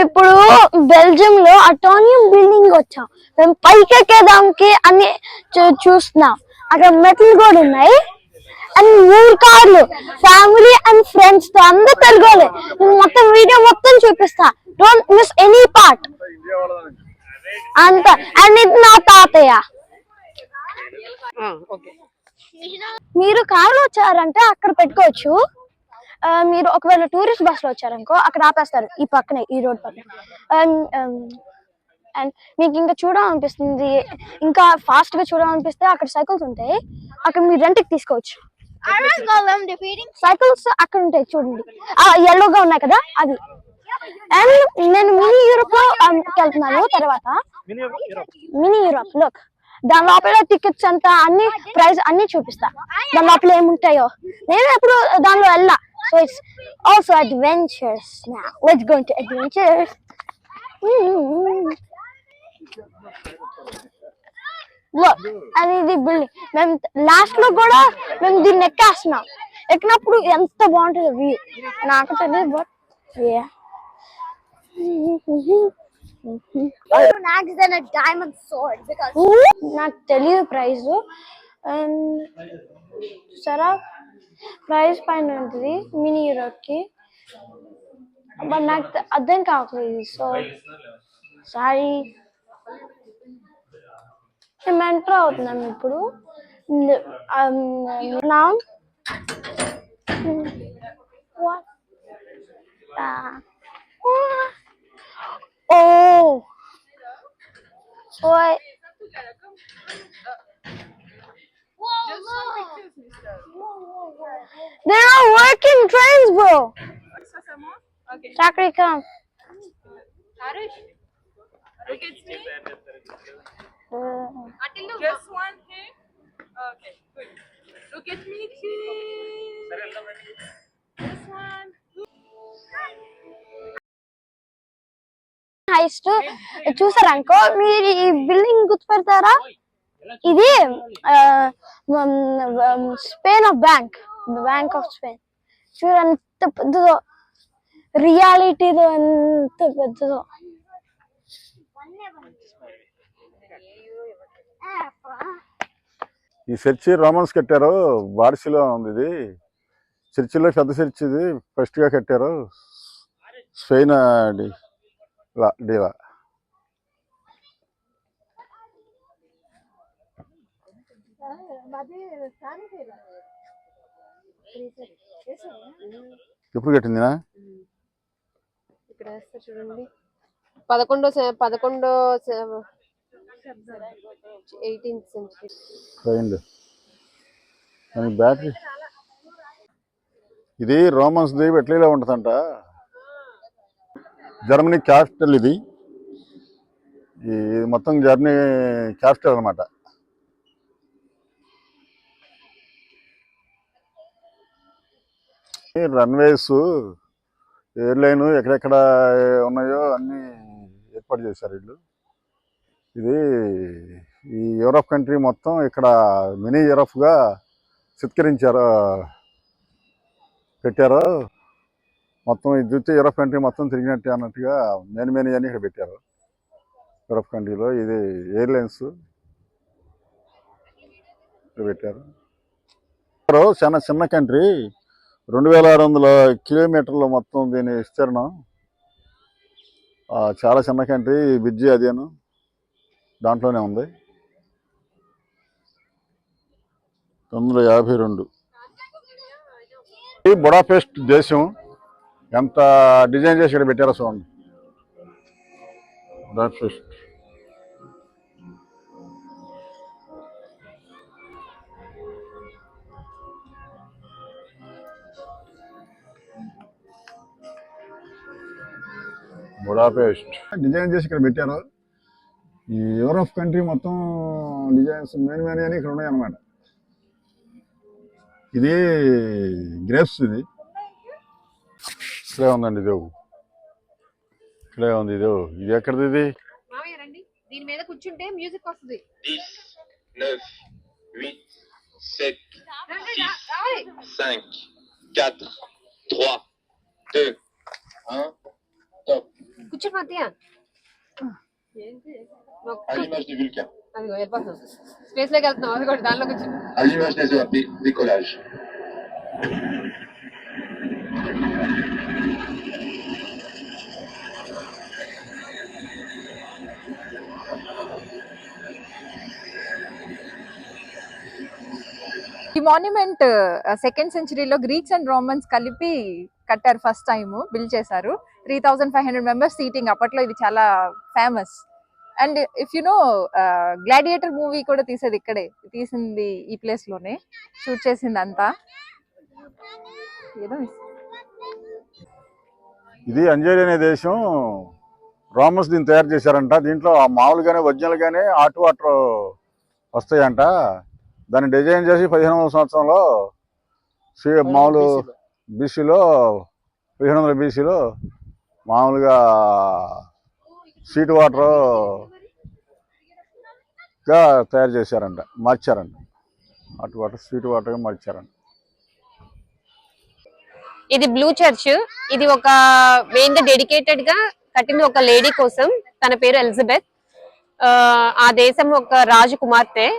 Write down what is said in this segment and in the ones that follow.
ఇప్పుడు బెల్జియం లో అటోనియం బిల్డింగ్ వచ్చాం. మేము పైకి ఎక్కేదానికి అన్ని చూస్తున్నాం. అక్కడ మెట్లు కూడా ఉన్నాయి. అండ్ 3 కార్లు, ఫ్యామిలీ అండ్ ఫ్రెండ్స్ తో, అందరు తెలుగోలే. నేను మొత్తం వీడియో మొత్తం చూపిస్తా, డోంట్ మిస్ ఎనీ పార్ట్ అంత. అండ్ ఇది నా తాతయ్య. మీరు కార్లో వచ్చారంటే అక్కడ పెట్టుకోవచ్చు. మీరు ఒకవేళ టూరిస్ట్ బస్ లో వచ్చారనుకో అక్కడ ఆపేస్తారు, ఈ పక్కనే, ఈ రోడ్ పక్కన. అండ్ మీకు ఇంకా చూడాలనిపిస్తుంది, ఇంకా ఫాస్ట్ గా చూడాలనిపిస్తే అక్కడ సైకిల్స్ ఉంటాయి, అక్కడ మీరు రెంట్కి తీసుకోవచ్చు. సైకిల్స్ అక్కడ ఉంటాయి చూడండి, ఎల్లోగా ఉన్నాయి కదా అవి. అండ్ నేను మినీ యూరోప్ లో వెళ్తున్నాను. తర్వాత మినీ యూరోప్ లుక్, దాని లోపల టికెట్స్ అంతా అన్ని ప్రైస్ అన్ని చూపిస్తా. దాని లోపల ఏముంటాయో నేను ఎప్పుడు దానిలో వెళ్ళా. So it's also adventures. Now let's go into adventures. అది ఇది బిల్డింగ్. మేము లాస్ట్ లో కూడా మేము దీన్ని ఎక్కేస్తున్నాం. ఎక్కినప్పుడు ఎంత బాగుంటుంది వ్యూ నాకు తెలియదు, బట్ నాకు తెలియదు ప్రైజ్. సరే, ప్రైజ్ పైన ఉంటుంది మినీ యూరోప్ కి, బట్ నాకు అర్థం కావట్లేదు. సో సారీ, మేము ఎంటర్ అవుతున్నాం ఇప్పుడు. There are working trains, bro. Okay. Chakri, come. Harish, look at me. Just one thing. Okay, good. Look at me, please. This one. Heist చూసారనుకో మీరు ఈ బిల్డింగ్ గుర్తుపెడతారా? ఇది Spain of Bank of Spain. చూడు ఎంత పెద్దదో, రియాలిటీలో ఎంత పెద్దదో. ఈ చర్చి రోమన్స్ కట్టారు, బార్సిలో ఉంది. ఇది చర్చిలో పెద్ద చర్చి, ఇది ఫస్ట్ గా కట్టారు స్పెయిన్ డీలా. ఎప్పుడు కట్టిందినా? ఇక్కడ చూడండి, 18th century. బ్యాటరీ ఇది రోమన్స్ ది ఇట్లీలో ఉంటుందంట. జర్మనీ క్యాపిటల్ ఇది మొత్తం జర్మనీ క్యాపిటల్ అనమాట. రన్వేస్, ఎయిర్లైన్ ఎక్కడెక్కడ ఉన్నాయో అన్నీ ఏర్పాటు చేశారు వీళ్ళు. ఇది ఈ యూరోప్ కంట్రీ మొత్తం ఇక్కడ మినీ యూరోప్గా చిత్కరించారు, పెట్టారు. మొత్తం ఇది చూస్తే యూరోప్ కంట్రీ మొత్తం తిరిగినట్టు అన్నట్టుగా మెయిన్ అన్నీ ఇక్కడ పెట్టారు యూరోప్ కంట్రీలో. ఇది ఎయిర్లైన్స్ పెట్టారు. చాలా చిన్న కంట్రీ, 2600 కిలోమీటర్లు మొత్తం దీని విస్తీర్ణం. చాలా చిన్న కంట్రీ. బ్రిడ్జి అదేను దాంట్లోనే ఉంది. 952. ఈ బుడాపెస్ట్ దేశం ఎంత డిజైన్ చేసి ఇక్కడ పెట్టారో చూడండి. బుడాపెస్ట్ డిజైన్ చేసి ఇక్కడ పెట్టారు. ఈ యూరోప్ కంట్రీ మొత్తం డిజైన్స్ మెయిన్ అని ఇక్కడ ఉన్నాయి అన్నమాట. ఇది గ్రేప్స్, ఇది ఇక్కడే ఉందండి. ఇక్కడే ఉంది. ఇది ఎక్కడిది? ఇది దీని మీద కూర్చుంటే మ్యూజిక్ వస్తుంది. 10, 9, 8, 7, 6, 5, 4, 3, 2, 1, top. కూర్చొని మధ్య À l'image du Vulcain. అదిగో వెళ్ళిపోతున్నాం స్పేస్ లోకి వెళ్తున్నాం అది కూడా దానిలో కూర్చొని À l'image des décollage. ఈ మాన్యుమెంట్ సెకండ్ సెంచరీలో గ్రీక్స్ అండ్ రోమన్స్ కలిపి కట్టారు. ఫస్ట్ టైం బిల్డ్ చేశారు. 3500 మెంబర్స్ సీటింగ్. అప్పట్లో ఇది చాలా famous. And if you know gladiator movie కూడా తీసేది ఇక్కడే, తీసింది ఈ ప్లేస్ లోనే షూట్ చేసింది అంతా. ఏదో ఇది అంజేరి అనే దేశం. రోమన్స్ దీన్ని తయారు చేశారంట. దీంట్లో మామూలుగానే ఒరిజినల్గానే ఆటు వాటర్ వస్తాయంట. దాన్ని డిజైన్ చేసి 1500 సంవత్సరంలో మామూలు బీసీలో 1500 బీసీలో మామూలుగా స్వీట్ వాటర్గా తయారు చేశారంట, మార్చారంట. హాట్ వాటర్ స్వీట్ వాటర్గా మార్చారంట. ఇది బ్లూ చర్చ్. ఇది ఒక మెయిన్ గా డెడికేటెడ్ గా కట్టింది ఒక లేడీ కోసం. తన పేరు ఎలిజబెత్. ఆ దేశం ఒక రాజు కుమార్తె.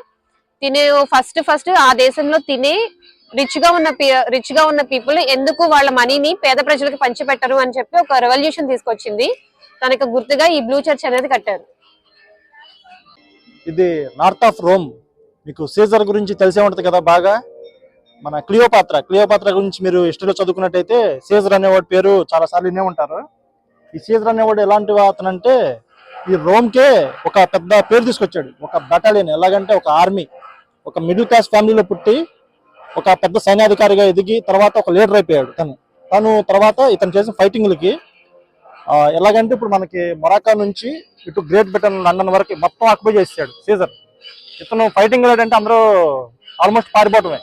తినే ఫస్ట్ ఆ దేశంలో తినే రిచ్ గా ఉన్న పీపుల్ ఎందుకు వాళ్ళ మనీని పేద ప్రజలకు పంచిపెట్టరు అని చెప్పి ఒక రెవల్యూషన్ తీసుకొచ్చింది. తనకు గుర్తుగా ఈ బ్లూ చర్చ్ అనేది కట్టారు. ఇది నార్త్ ఆఫ్ రోమ్. మీకు సీజర్ గురించి తెలిసే ఉంటుంది కదా బాగా. మన క్లియోపాత్ర గురించి మీరు హిస్టరీలో చదువుకున్నట్టయితే సీజర్ అనేవాడి పేరు చాలా సార్లు వినే ఉంటారు. ఈ సీజర్ అనేవాడు ఎలాంటి అతనంటే ఈ రోమ్కే ఒక పెద్ద పేరు తీసుకొచ్చాడు. ఒక బటాలియన్, ఎలాగంటే ఒక ఆర్మీ, ఒక మిడిల్ క్లాస్ ఫ్యామిలీలో పుట్టి ఒక పెద్ద సైన్యాధికారిగా ఎదిగి తర్వాత ఒక లీడర్ అయిపోయాడు. తను తర్వాత ఇతను చేసిన ఫైటింగ్లకి ఎలాగంటే ఇప్పుడు మనకి మొరాకో నుంచి ఇటు గ్రేట్ బ్రిటన్, లండన్ వరకు మొత్తం ఆక్యుపై చేసాడు సీజర్. ఇతను ఫైటింగ్ అంటే అందరూ ఆల్మోస్ట్ పారిపోవటమే.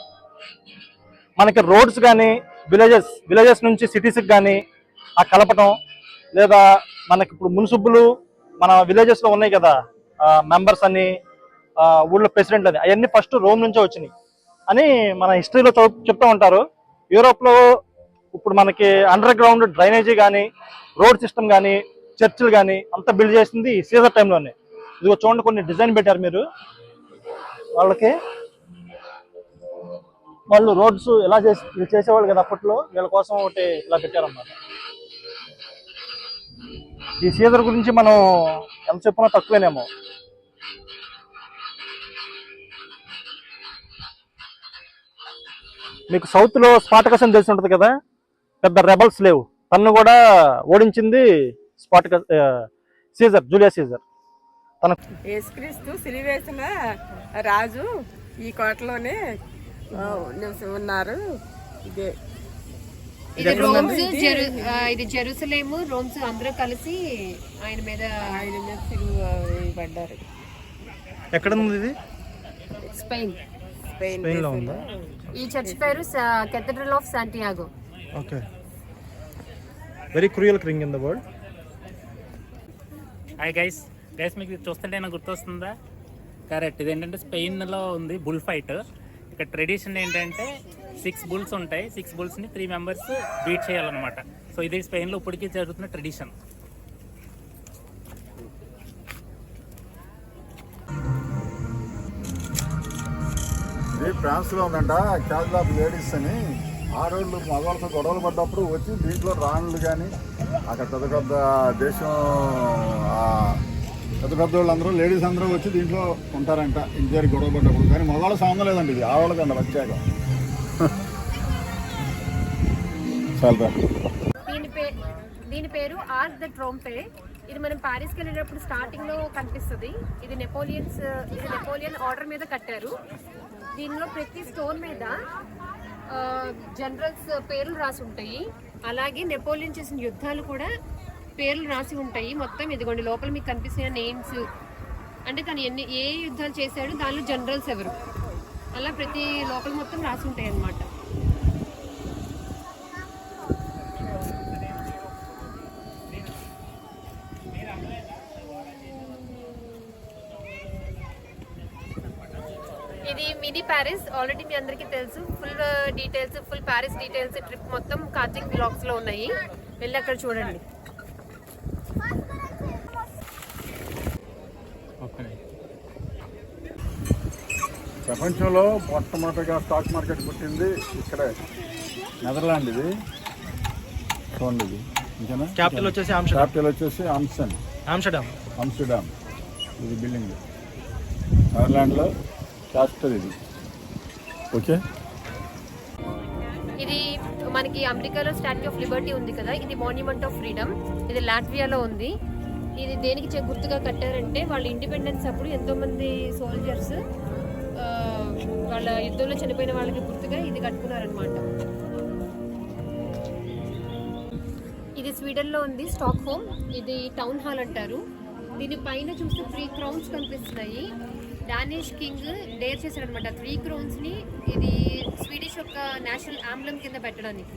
మనకి రోడ్స్ కానీ విలేజెస్ నుంచి సిటీస్కి కానీ ఆ కలపటం, లేదా మనకి ఇప్పుడు మున్సిపల్ మన విలేజెస్ లో ఉన్నాయి కదా మెంబర్స్ అని, ఊళ్ళో ప్రెసిడెంట్ అని, అవన్నీ ఫస్ట్ రోమ్ నుంచే వచ్చినాయి అని మన హిస్టరీలో చెప్తూ ఉంటారు. యూరోప్ లో ఇప్పుడు మనకి అండర్ గ్రౌండ్ డ్రైనేజీ కానీ, రోడ్ సిస్టమ్ కానీ, చర్చిలు కానీ అంతా బిల్డ్ చేసింది సీజర్ టైంలోనే. ఇదిగో చూడండి, కొన్ని డిజైన్ పెట్టారు మీరు వాళ్ళకి. వాళ్ళు రోడ్స్ ఎలా చేసేవాళ్ళు కదా అప్పట్లో, వీళ్ళ కోసం ఒకటి ఇలా పెట్టారన్నమాట. ఈ సీజర్ గురించి మనం ఎంత చెప్పినా తక్కువేనేమో. మీకు సౌత్ లో స్పార్టకస్ అని తెలిసి ఉంటుంది కదా, పెద్ద రెబల్స్ లేవు, తను కూడా ఓడించింది జూలియస్ సీజర్. యేసుక్రీస్తు సిలువేసిన రాజు ఈ కోటలోనే ఉన్నారు. ఇది జెరూసలేము, రోమ్స్ అందరూ కలిసి ఆయన మీద సిలువ పడ్డారు. ఎక్కడ ఉంది ఇది? స్పెయిన్ లో ఉందా? ఈ చర్చ్ పేరు cathedral of Santiago. Okay, very cruel king in the world. Hi guys మీకు చూస్తుంటే నాకు గుర్తొస్తుందా? కరెక్ట్. ఇదేంటంటే స్పెయిన్లో ఉంది బుల్ ఫైట్. ఇక్కడ ట్రెడిషన్ ఏంటంటే 6 బుల్స్ ఉంటాయి. 6 బుల్స్ని 3 మెంబర్స్ బీట్ చేయాలన్నమాట. సో ఇది స్పెయిన్లో ఇప్పటికీ జరుగుతున్న ట్రెడిషన్. ఇది ఫ్రాన్స్లో ఉందంట. క్యాజ్ ఆఫ్ లేడీస్ అని ఆడవాళ్ళు మగవాళ్ళతో గొడవలు పడ్డప్పుడు వచ్చి దీంట్లో రాణులు కానీ అక్కడ పెద్ద పెద్ద దేశం పెద్ద పెద్ద వాళ్ళందరూ లేడీస్ అందరూ వచ్చి దీంట్లో ఉంటారంట ఇంజరీ గొడవ పడ్డప్పుడు. కానీ మగవాళ్ళ సంబంధం లేదండి, ఇది ఆడవాళ్ళకండి వచ్చాక. దీని పేరు ఆర్క్ ద ట్రోంపే. ఇది మనం పారిస్కి వెళ్ళేటప్పుడు స్టార్టింగ్ లో కనిపిస్తుంది. ఇది నెపోలియన్ ఆర్డర్ మీద కట్టారు. దీనిలో ప్రతి స్టోన్ మీద జనరల్స్ పేర్లు రాసి ఉంటాయి. అలాగే నెపోలియన్ చేసిన యుద్ధాలు కూడా పేర్లు రాసి ఉంటాయి. మొత్తం ఇదిగోండి లోపల మీకు కనిపిస్తున్న నేమ్స్, అంటే తను ఏ యుద్ధాలు చేశాడు, దానిలో జనరల్స్ ఎవరు, అలా ప్రతి లోపల మొత్తం రాసి ఉంటాయి అన్నమాట. ఇది మినీ ప్యారిస్. ఆల్రెడీ మీ అందరికీ తెలుసు. ఫుల్ ప్యారిస్ డీటెయిల్స్ ట్రిప్ మొత్తం కార్తిక్ బ్లాగ్స్ లో ఉన్నాయి. వెళ్ళి అక్కడ చూడండి. ప్రపంచంలో మొట్టమొదటిగా స్టాక్ మార్కెట్ పుట్టింది ఇక్కడే, నెదర్లాండ్ ఇది. చూడండి ఇది, ఇంకేనా? క్యాపిటల్ వచ్చేసి క్యాపిటల్ వచ్చేసి ఆమ్స్టర్డామ్. ఇది బిల్డింగ్ నెదర్లాండ్లో క్యాపిటల్ ఇది. ఓకే, ఇది మనకి అమెరికాలో స్టాట్యూ ఆఫ్ లిబర్టీ ఉంది కదా, ఇది మాన్యుమెంట్ ఆఫ్ ఫ్రీడమ్. ఇది లాట్వియాలో ఉంది. ఇది దేనికి గుర్తుగా కట్టారంటే వాళ్ళ ఇండిపెండెన్స్ అప్పుడు ఎంతో మంది సోల్జర్స్ వాళ్ళ యుద్ధంలో చనిపోయిన వాళ్ళకి గుర్తుగా ఇది కట్టుకున్నారనమాట. ఇది స్వీడన్ లో ఉంది, స్టాక్ హోమ్. ఇది టౌన్ హాల్ అంటారు. దీని పైన చూస్తే 3 క్రౌన్స్ కనిపిస్తున్నాయి. డానిష్ కింగ్ డేర్ చేశారనమాట 3 క్రౌన్స్ ని ఇది స్వీడిష్ యొక్క నేషనల్ ఆంబ్లమ్ కింద పెట్టడానికి.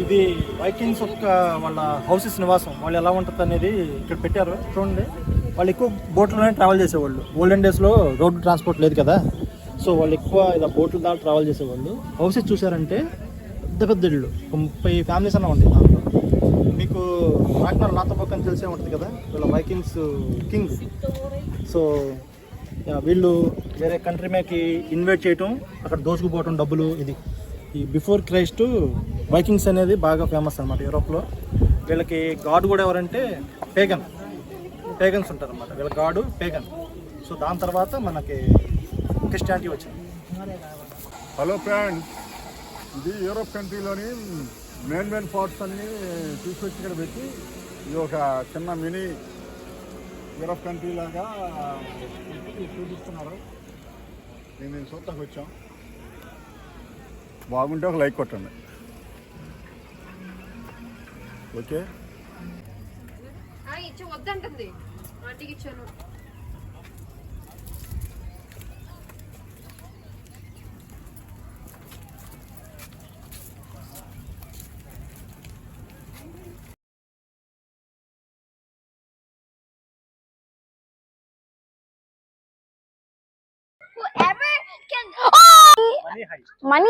ఇది వైకింగ్స్ యొక్క వాళ్ళ హౌసెస్ నివాసం, వాళ్ళు ఎలా ఉంటుంది అనేది ఇక్కడ పెట్టారు. చూడండి, వాళ్ళు ఎక్కువ బోట్లోనే ట్రావెల్ చేసేవాళ్ళు. ఓల్డెన్ డేస్లో రోడ్డు ట్రాన్స్పోర్ట్ లేదు కదా, సో వాళ్ళు ఎక్కువ ఇలా బోట్ల దాకా ట్రావెల్ చేసేవాళ్ళు. హౌసెస్ చూసారంటే పెద్ద పెద్ద ఇళ్ళు, 30 ఫ్యామిలీస్ అన్న ఉంటాయి దాంట్లో. మీకు రాగ్నర్ లాథబోక్ అని తెలిసే ఉంటుంది కదా, వీళ్ళ వైకింగ్స్ కింగ్. సో వీళ్ళు వేరే కంట్రీ మీదకి ఇన్వైట్ చేయటం, అక్కడ దోచుకుపోవటం డబ్బులు. ఇది ఈ బిఫోర్ క్రైస్ట్ వైకింగ్స్ అనేది బాగా ఫేమస్ అనమాట యూరోప్లో. వీళ్ళకి గాడ్ కూడా ఎవరంటే పేగన్స్ ఉంటారు అనమాట. వీళ్ళ గాడు పేగన్. సో దాని తర్వాత మనకి క్రిస్టియానిటీ వచ్చింది. హలో ఫ్రెండ్స్, ఇది యూరోప్ కంట్రీలోని మెయిన్ పార్ట్స్ అన్నీ తీసుకొచ్చి ఇక్కడ పెట్టి ఇది ఒక చిన్న మినీ యూరోప్ కంట్రీ లాగా చూపిస్తున్నారు. నేను చూడటానికి వచ్చాం. బాగుంటే ఒక లైక్ కొట్టండి. ఓకే, వద్దంటుంది ఆంటీకి ఇచ్చాను. మనీ